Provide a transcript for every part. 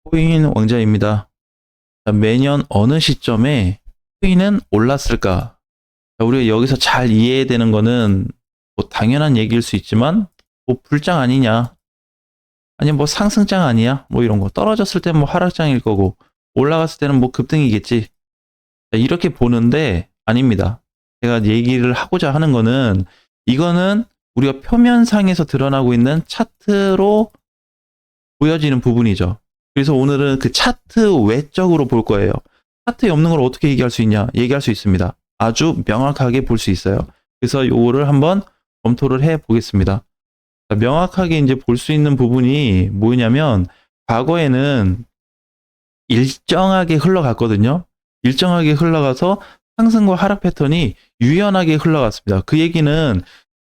코인 왕자입니다. 자, 매년 어느 시점에 코인은 올랐을까? 자, 우리가 여기서 잘 이해해야 되는 거는 뭐 당연한 얘기일 수 있지만 뭐 불장 아니냐, 아니면 뭐 상승장 아니야, 뭐 이런 거. 떨어졌을 때는 뭐 하락장일 거고 올라갔을 때는 뭐 급등이겠지. 자, 이렇게 보는데 아닙니다. 제가 얘기를 하고자 하는 거는 이거는 우리가 표면상에서 드러나고 있는 차트로 보여지는 부분이죠. 그래서 오늘은 그 차트 외적으로 볼 거예요. 차트에 없는 걸 어떻게 얘기할 수 있냐? 얘기할 수 있습니다. 아주 명확하게 볼 수 있어요. 그래서 요거를 한번 검토를 해 보겠습니다. 명확하게 이제 볼 수 있는 부분이 뭐냐면 과거에는 일정하게 흘러갔거든요. 일정하게 흘러가서 상승과 하락 패턴이 유연하게 흘러갔습니다. 그 얘기는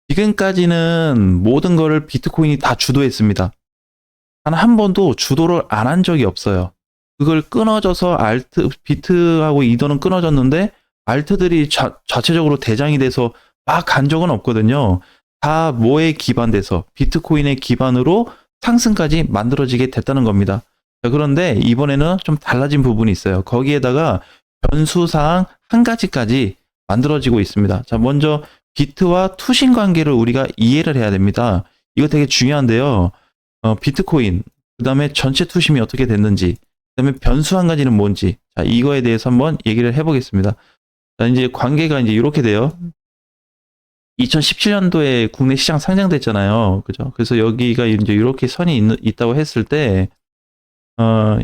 지금까지는 모든 거를 비트코인이 다 주도했습니다. 단 한 번도 주도를 안 한 적이 없어요. 그걸 끊어져서 비트하고 이더는 끊어졌는데 알트들이 자체적으로 대장이 돼서 막 간 적은 없거든요. 다 뭐에 기반돼서 비트코인의 기반으로 상승까지 만들어지게 됐다는 겁니다. 자, 그런데 이번에는 좀 달라진 부분이 있어요. 거기에다가 변수사항 한 가지까지 만들어지고 있습니다. 자, 먼저 비트와 투신 관계를 우리가 이해를 해야 됩니다. 이거 되게 중요한데요. 비트코인, 그 다음에 전체 투심이 어떻게 됐는지, 그 다음에 변수 한 가지는 뭔지, 자, 이거에 대해서 한번 얘기를 해보겠습니다. 자, 이제 관계가 이제 이렇게 돼요. 2017년도에 국내 시장 상장됐잖아요. 그죠? 그래서 여기가 이제 이렇게 선이 있다고 했을 때,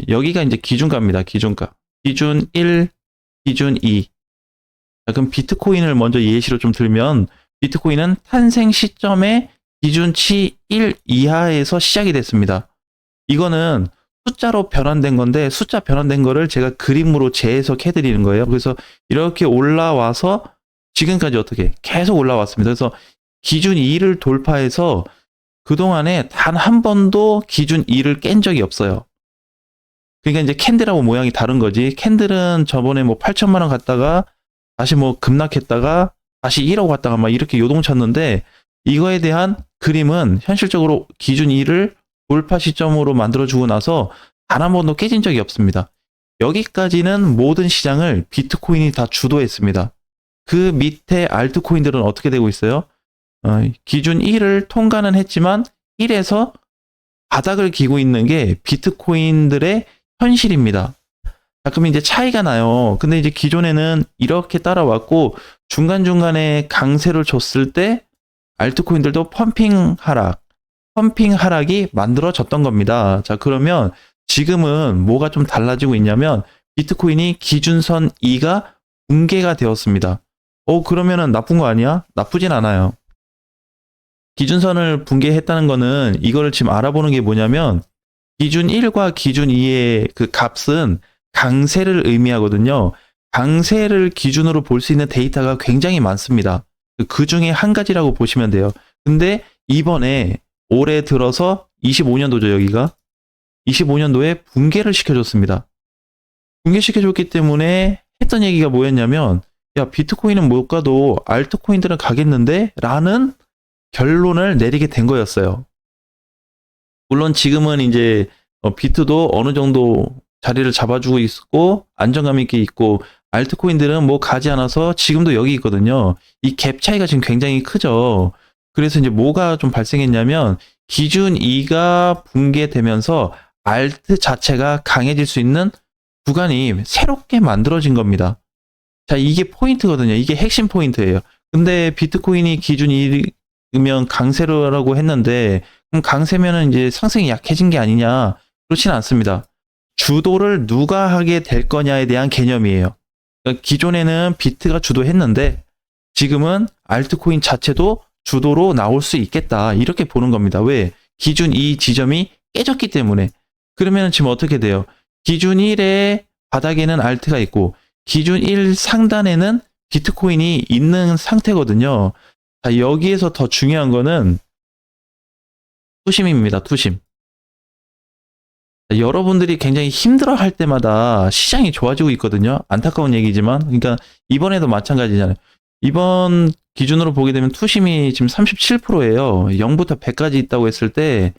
여기가 이제 기준가입니다. 기준가. 기준 1, 기준 2. 자, 그럼 비트코인을 먼저 예시로 좀 들면, 비트코인은 탄생 시점에 기준치 1 이하에서 시작이 됐습니다. 이거는 숫자로 변환된 건데 숫자 변환된 거를 제가 그림으로 재해석해 드리는 거예요. 그래서 이렇게 올라와서 지금까지 어떻게 계속 올라왔습니다. 그래서 기준 2를 돌파해서 그동안에 단 한 번도 기준 2를 깬 적이 없어요. 그러니까 이제 캔들하고 모양이 다른 거지. 캔들은 저번에 뭐 8천만 원 갔다가 다시 뭐 급락했다가 다시 1억 갔다가 막 이렇게 요동쳤는데 이거에 대한 그림은 현실적으로 기준 2를 돌파 시점으로 만들어주고 나서 단 한 번도 깨진 적이 없습니다. 여기까지는 모든 시장을 비트코인이 다 주도했습니다. 그 밑에 알트코인들은 어떻게 되고 있어요? 기준 1을 통과는 했지만 1에서 바닥을 기고 있는 게 비트코인들의 현실입니다. 자, 그럼 이제 차이가 나요. 근데 이제 기존에는 이렇게 따라왔고 중간중간에 강세를 줬을 때 알트코인들도 펌핑 하락이 만들어졌던 겁니다. 자, 그러면 지금은 뭐가 좀 달라지고 있냐면 비트코인이 기준선 2가 붕괴가 되었습니다. 그러면은 나쁜 거 아니야? 나쁘진 않아요. 기준선을 붕괴했다는 거는 이거를 지금 알아보는 게 뭐냐면 기준 1과 기준 2의 그 값은 강세를 의미하거든요. 강세를 기준으로 볼 수 있는 데이터가 굉장히 많습니다. 그 중에 한 가지라고 보시면 돼요. 근데 이번에 올해 들어서 25년도죠, 여기가. 25년도에 붕괴를 시켜줬습니다. 붕괴시켜줬기 때문에 했던 얘기가 뭐였냐면, 야, 비트코인은 못 가도 알트코인들은 가겠는데? 라는 결론을 내리게 된 거였어요. 물론 지금은 이제 비트도 어느 정도 자리를 잡아주고 있고, 안정감 있게 있고, 알트코인들은 뭐 가지 않아서 지금도 여기 있거든요. 이 갭 차이가 지금 굉장히 크죠. 그래서 이제 뭐가 좀 발생했냐면 기준 2가 붕괴되면서 알트 자체가 강해질 수 있는 구간이 새롭게 만들어진 겁니다. 자, 이게 포인트거든요. 이게 핵심 포인트예요. 근데 비트코인이 기준 2면 강세라고 했는데 그럼 강세면은 이제 상승이 약해진 게 아니냐? 그렇지는 않습니다. 주도를 누가 하게 될 거냐에 대한 개념이에요. 그러니까 기존에는 비트가 주도했는데 지금은 알트코인 자체도 주도로 나올 수 있겠다. 이렇게 보는 겁니다. 왜? 기준 2 지점이 깨졌기 때문에. 그러면 지금 어떻게 돼요? 기준 1의 바닥에는 알트가 있고 기준 1 상단에는 비트코인이 있는 상태거든요. 자, 여기에서 더 중요한 거는 투심입니다. 투심. 여러분들이 굉장히 힘들어 할 때마다 시장이 좋아지고 있거든요. 안타까운 얘기지만. 그러니까 이번에도 마찬가지잖아요. 이번 기준으로 보게 되면 투심이 지금 37%예요. 0부터 100까지 있다고 했을 때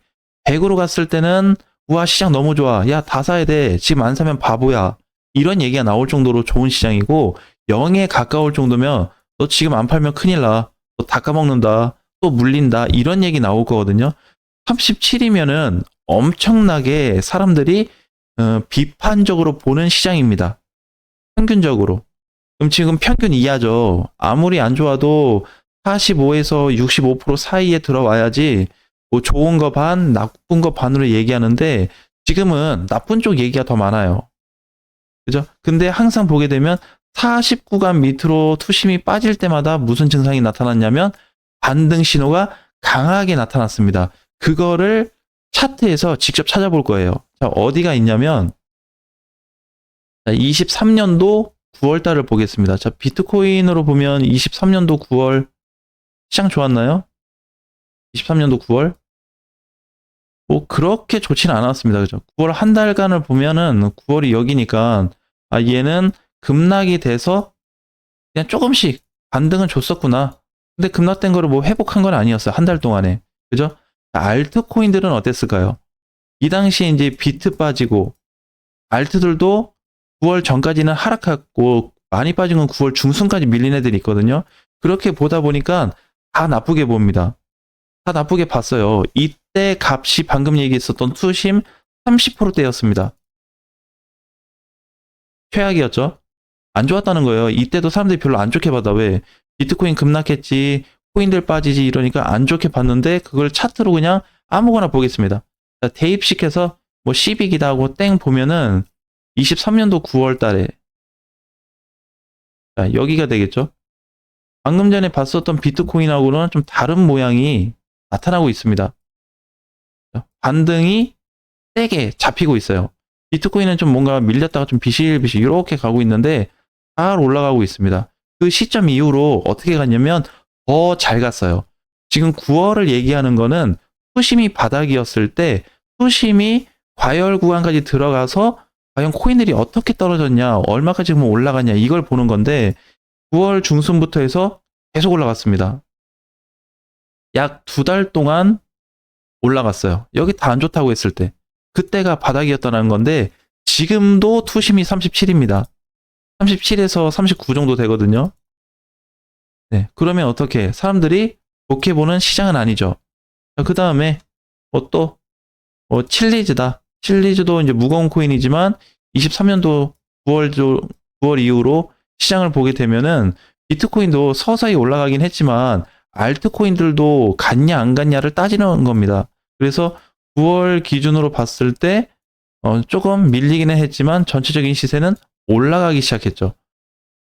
100으로 갔을 때는 우와, 시장 너무 좋아. 야, 다 사야 돼. 지금 안 사면 바보야. 이런 얘기가 나올 정도로 좋은 시장이고 0에 가까울 정도면 너 지금 안 팔면 큰일 나. 너 다 까먹는다. 또 물린다. 이런 얘기 나올 거거든요. 37이면은 엄청나게 사람들이 비판적으로 보는 시장입니다. 평균적으로. 그럼 지금 평균 이하죠. 아무리 안 좋아도 45에서 65% 사이에 들어와야지 뭐 좋은 거 반, 나쁜 거 반으로 얘기하는데 지금은 나쁜 쪽 얘기가 더 많아요. 그죠? 근데 항상 보게 되면 49간 밑으로 투심이 빠질 때마다 무슨 증상이 나타났냐면 반등 신호가 강하게 나타났습니다. 그거를 차트에서 직접 찾아볼 거예요. 자, 어디가 있냐면 23년도 9월 달을 보겠습니다. 자, 비트코인으로 보면 23년도 9월 시장 좋았나요? 23년도 9월? 뭐 그렇게 좋지는 않았습니다. 그죠? 9월 한 달간을 보면은 9월이 여기니까 얘는 급락이 돼서 그냥 조금씩 반등은 줬었구나. 근데 급락된 거를 뭐 회복한 건 아니었어요. 한 달 동안에. 그죠? 알트코인들은 어땠을까요? 이 당시에 이제 비트 빠지고 알트들도 9월 전까지는 하락했고 많이 빠진 건 9월 중순까지 밀린 애들이 있거든요. 그렇게 보다 보니까 다 나쁘게 봅니다. 다 나쁘게 봤어요. 이때 값이 방금 얘기했었던 투심 30%대였습니다. 최악이었죠. 안 좋았다는 거예요. 이때도 사람들이 별로 안 좋게 받아. 왜? 비트코인 급락했지, 코인들 빠지지 이러니까 안 좋게 봤는데 그걸 차트로 그냥 아무거나 보겠습니다. 자, 대입시켜서 뭐 10이기다 하고 땡 보면은 23년도 9월 달에 자, 여기가 되겠죠. 방금 전에 봤었던 비트코인하고는 좀 다른 모양이 나타나고 있습니다. 반등이 세게 잡히고 있어요. 비트코인은 좀 뭔가 밀렸다가 좀 비실비실 이렇게 가고 있는데 잘 올라가고 있습니다. 그 시점 이후로 어떻게 갔냐면 더 잘 갔어요. 지금 9월을 얘기하는 거는 투심이 바닥이었을 때 투심이 과열 구간까지 들어가서 과연 코인들이 어떻게 떨어졌냐, 얼마까지 올라가냐 이걸 보는 건데 9월 중순부터 해서 계속 올라갔습니다. 약 2달 동안 올라갔어요. 여기 다 안 좋다고 했을 때. 그때가 바닥이었다는 건데 지금도 투심이 37입니다. 37에서 39 정도 되거든요. 네, 그러면 어떻게? 사람들이 좋게 보는 시장은 아니죠. 그 다음에 또 칠리즈다. 칠리즈도 이제 무거운 코인이지만 23년도 9월 이후로 시장을 보게 되면은 비트코인도 서서히 올라가긴 했지만 알트코인들도 갔냐 안 갔냐를 따지는 겁니다. 그래서 9월 기준으로 봤을 때 조금 밀리기는 했지만 전체적인 시세는 올라가기 시작했죠.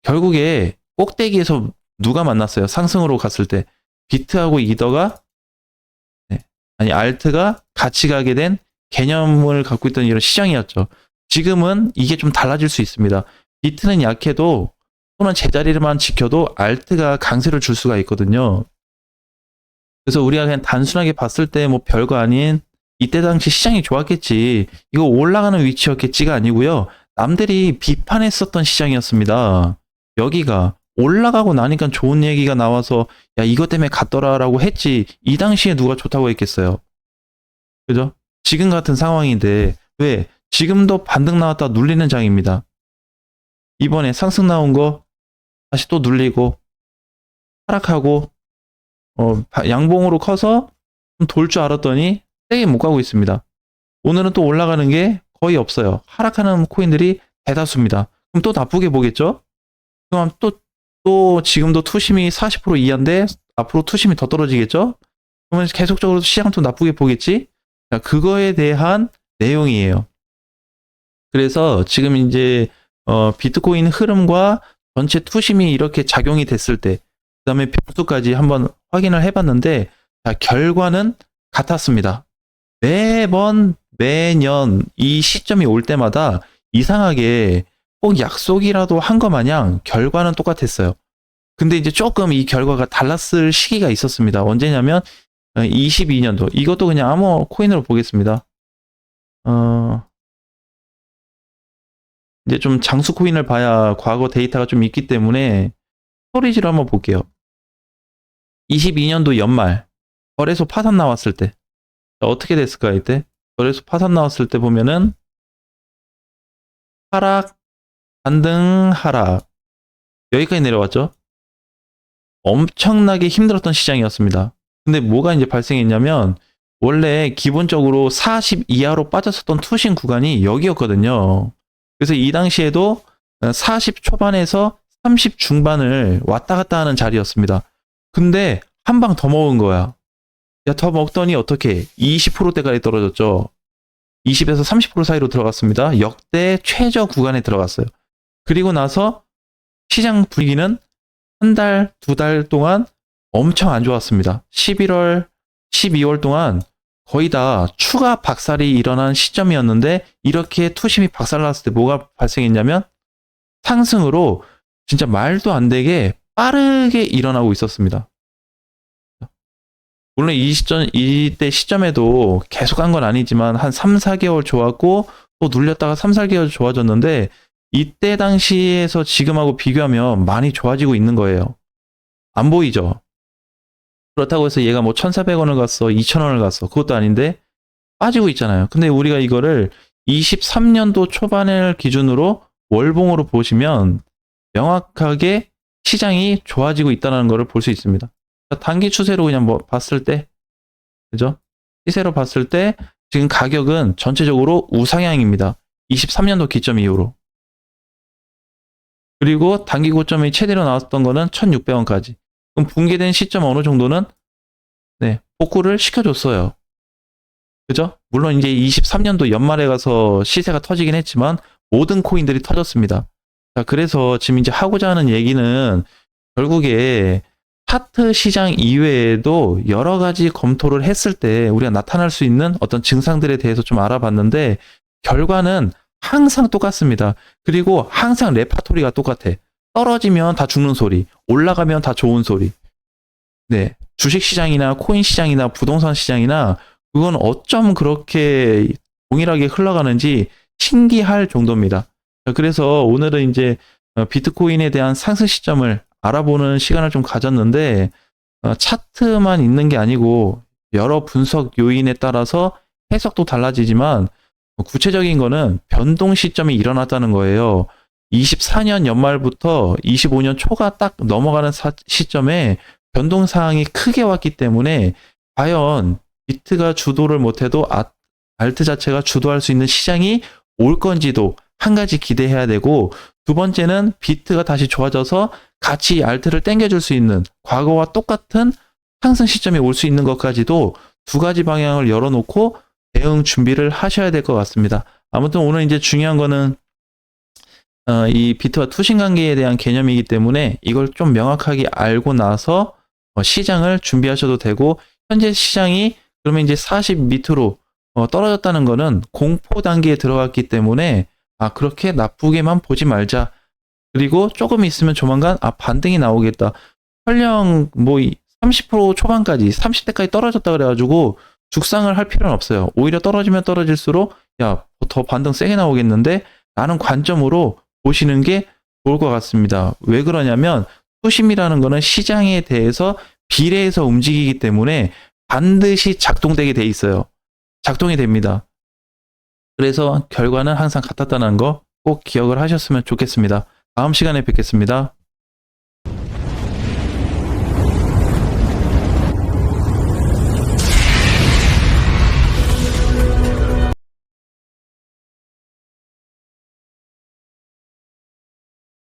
결국에 꼭대기에서 누가 만났어요? 상승으로 갔을 때 비트하고 이더가 알트가 같이 가게 된 개념을 갖고 있던 이런 시장이었죠. 지금은 이게 좀 달라질 수 있습니다. 비트는 약해도 또는 제자리만 지켜도 알트가 강세를 줄 수가 있거든요. 그래서 우리가 그냥 단순하게 봤을 때 뭐 별거 아닌 이때 당시 시장이 좋았겠지, 이거 올라가는 위치였겠지가 아니고요. 남들이 비판했었던 시장이었습니다. 여기가 올라가고 나니까 좋은 얘기가 나와서 야 이것 때문에 갔더라라고 했지 이 당시에 누가 좋다고 했겠어요. 그죠? 지금 같은 상황인데 왜? 지금도 반등 나왔다 눌리는 장입니다. 이번에 상승 나온 거 다시 또 눌리고 하락하고 양봉으로 커서 돌 줄 알았더니 세게 못 가고 있습니다. 오늘은 또 올라가는 게 거의 없어요. 하락하는 코인들이 대다수입니다. 그럼 또 나쁘게 보겠죠? 그럼 또 지금도 투심이 40% 이하인데 앞으로 투심이 더 떨어지겠죠? 그러면 계속적으로 시장 또 나쁘게 보겠지? 자, 그거에 대한 내용이에요. 그래서 지금 이제 비트코인 흐름과 전체 투심이 이렇게 작용이 됐을 때, 그 다음에 변수까지 한번 확인을 해봤는데, 자, 결과는 같았습니다. 매년 이 시점이 올 때마다 이상하게 꼭 약속이라도 한 것 마냥 결과는 똑같았어요. 근데 이제 조금 이 결과가 달랐을 시기가 있었습니다. 언제냐면 22년도. 이것도 그냥 아무 코인으로 보겠습니다. 이제 좀 장수 코인을 봐야 과거 데이터가 좀 있기 때문에 스토리지로 한번 볼게요. 22년도 연말 거래소 파산 나왔을 때 어떻게 됐을까 이때? 거래소 파산 나왔을 때 보면은 하락, 반등, 하락. 여기까지 내려왔죠. 엄청나게 힘들었던 시장이었습니다. 근데 뭐가 이제 발생했냐면 원래 기본적으로 40 이하로 빠졌었던 투신 구간이 여기였거든요. 그래서 이 당시에도 40 초반에서 30 중반을 왔다 갔다 하는 자리였습니다. 근데 한 방 더 먹은 거야. 야, 더 먹더니 어떻게 20%대까지 떨어졌죠. 20에서 30% 사이로 들어갔습니다. 역대 최저 구간에 들어갔어요. 그리고 나서 시장 분위기는 한 달, 두 달 동안 엄청 안 좋았습니다. 11월, 12월 동안 거의 다 추가 박살이 일어난 시점이었는데 이렇게 투심이 박살났을 때 뭐가 발생했냐면 상승으로 진짜 말도 안 되게 빠르게 일어나고 있었습니다. 물론 이때 시점에도 계속 한 건 아니지만 한 3, 4개월 좋았고 또 눌렸다가 3, 4개월 좋아졌는데 이때 당시에서 지금하고 비교하면 많이 좋아지고 있는 거예요. 안 보이죠? 그렇다고 해서 얘가 뭐 1,400원을 갔어, 2,000원을 갔어. 그것도 아닌데 빠지고 있잖아요. 근데 우리가 이거를 23년도 초반을 기준으로 월봉으로 보시면 명확하게 시장이 좋아지고 있다는 것을 볼 수 있습니다. 단기 추세로 그냥 뭐 봤을 때, 그죠? 시세로 봤을 때 지금 가격은 전체적으로 우상향입니다. 23년도 기점 이후로. 그리고 단기 고점이 최대로 나왔던 거는 1,600원까지. 그럼 붕괴된 시점 어느 정도는 네, 복구를 시켜줬어요. 그죠? 물론 이제 23년도 연말에 가서 시세가 터지긴 했지만 모든 코인들이 터졌습니다. 자, 그래서 지금 이제 하고자 하는 얘기는 결국에 차트 시장 이외에도 여러 가지 검토를 했을 때 우리가 나타날 수 있는 어떤 증상들에 대해서 좀 알아봤는데 결과는 항상 똑같습니다. 그리고 항상 레파토리가 똑같아. 떨어지면 다 죽는 소리, 올라가면 다 좋은 소리. 네, 주식 시장이나 코인 시장이나 부동산 시장이나 그건 어쩜 그렇게 동일하게 흘러가는지 신기할 정도입니다. 그래서 오늘은 이제 비트코인에 대한 상승 시점을 알아보는 시간을 좀 가졌는데 차트만 있는 게 아니고 여러 분석 요인에 따라서 해석도 달라지지만 구체적인 거는 변동 시점이 일어났다는 거예요. 24년 연말부터 25년 초가 딱 넘어가는 시점에 변동 사항이 크게 왔기 때문에 과연 비트가 주도를 못해도 알트 자체가 주도할 수 있는 시장이 올 건지도 한 가지 기대해야 되고 두 번째는 비트가 다시 좋아져서 같이 알트를 땡겨줄 수 있는 과거와 똑같은 상승 시점이 올 수 있는 것까지도 두 가지 방향을 열어놓고 대응 준비를 하셔야 될 것 같습니다. 아무튼 오늘 이제 중요한 거는 이 비트와 투신 관계에 대한 개념이기 때문에 이걸 좀 명확하게 알고 나서 시장을 준비하셔도 되고 현재 시장이 그러면 이제 40 밑으로 떨어졌다는 거는 공포 단계에 들어갔기 때문에 그렇게 나쁘게만 보지 말자. 그리고 조금 있으면 조만간 반등이 나오겠다. 설령 뭐 30% 초반까지 30대까지 떨어졌다 그래가지고 죽상을 할 필요는 없어요. 오히려 떨어지면 떨어질수록 야, 더 반등 세게 나오겠는데 라는 관점으로 보시는 게 좋을 것 같습니다. 왜 그러냐면 투심이라는 거는 시장에 대해서 비례해서 움직이기 때문에 반드시 작동되게 돼 있어요. 작동이 됩니다. 그래서 결과는 항상 같았다는 거 꼭 기억을 하셨으면 좋겠습니다. 다음 시간에 뵙겠습니다.